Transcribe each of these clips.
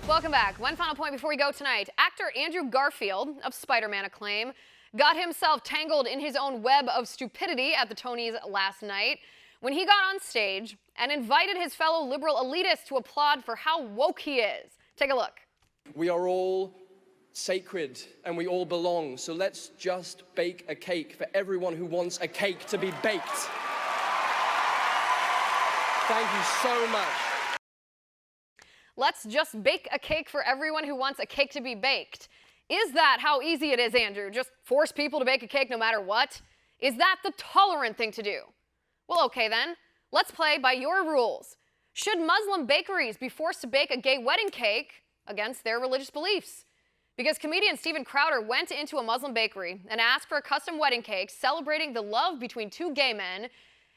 Welcome back. One final point before we go tonight. Actor Andrew Garfield, of Spider-Man acclaim, got himself tangled in his own web of stupidity at the Tonys last night when he got on stage and invited his fellow liberal elitists to applaud for how woke he is. Take a look. We are all sacred and we all belong, so let's just bake a cake for everyone who wants a cake to be baked. Thank you so much. Let's just bake a cake for everyone who wants a cake to be baked. Is that how easy it is, Andrew? Just force people to bake a cake no matter what? Is that the tolerant thing to do? Well, okay then. Let's play by your rules. Should Muslim bakeries be forced to bake a gay wedding cake against their religious beliefs? Because comedian Steven Crowder went into a Muslim bakery and asked for a custom wedding cake celebrating the love between two gay men,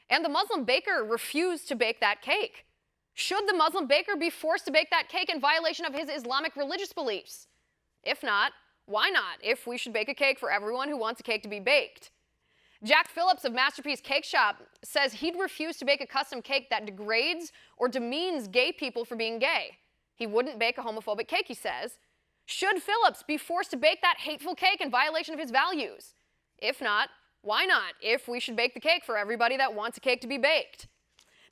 and the Muslim baker refused to bake that cake. Should the Muslim baker be forced to bake that cake in violation of his Islamic religious beliefs? If not, why not, if we should bake a cake for everyone who wants a cake to be baked? Jack Phillips of Masterpiece Cake Shop says he'd refuse to bake a custom cake that degrades or demeans gay people for being gay. He wouldn't bake a homophobic cake, he says. Should Phillips be forced to bake that hateful cake in violation of his values? If not, why not, if we should bake the cake for everybody that wants a cake to be baked?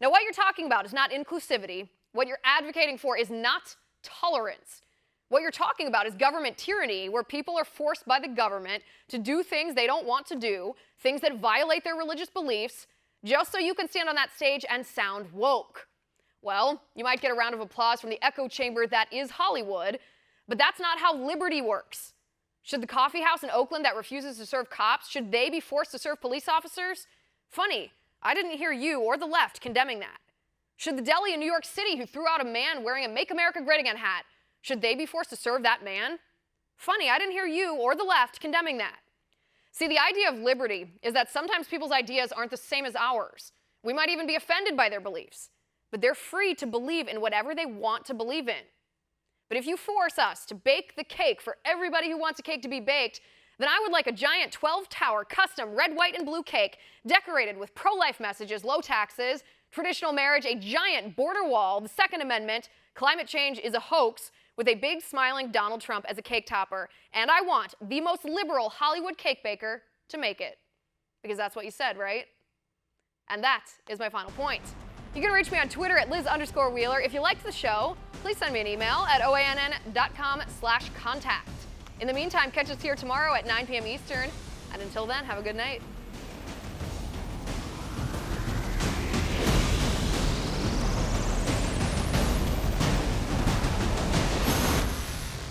Now, what you're talking about is not inclusivity. What you're advocating for is not tolerance. What you're talking about is government tyranny, where people are forced by the government to do things they don't want to do, things that violate their religious beliefs, just so you can stand on that stage and sound woke. Well, you might get a round of applause from the echo chamber that is Hollywood, but that's not how liberty works. Should the coffee house in Oakland that refuses to serve cops, should they be forced to serve police officers? Funny, I didn't hear you or the left condemning that. Should the deli in New York City who threw out a man wearing a Make America Great Again hat, should they be forced to serve that man? Funny, I didn't hear you or the left condemning that. See, the idea of liberty is that sometimes people's ideas aren't the same as ours. We might even be offended by their beliefs, but they're free to believe in whatever they want to believe in. But if you force us to bake the cake for everybody who wants a cake to be baked, then I would like a giant 12-tower custom red, white, and blue cake decorated with pro-life messages, low taxes, traditional marriage, a giant border wall, the Second Amendment, climate change is a hoax, with a big smiling Donald Trump as a cake topper. And I want the most liberal Hollywood cake baker to make it. Because that's what you said, right? And that is my final point. You can reach me on Twitter at Liz_Wheeler. If you liked the show, please send me an email at oann.com/contact. In the meantime, catch us here tomorrow at 9 p.m. Eastern. And until then, have a good night.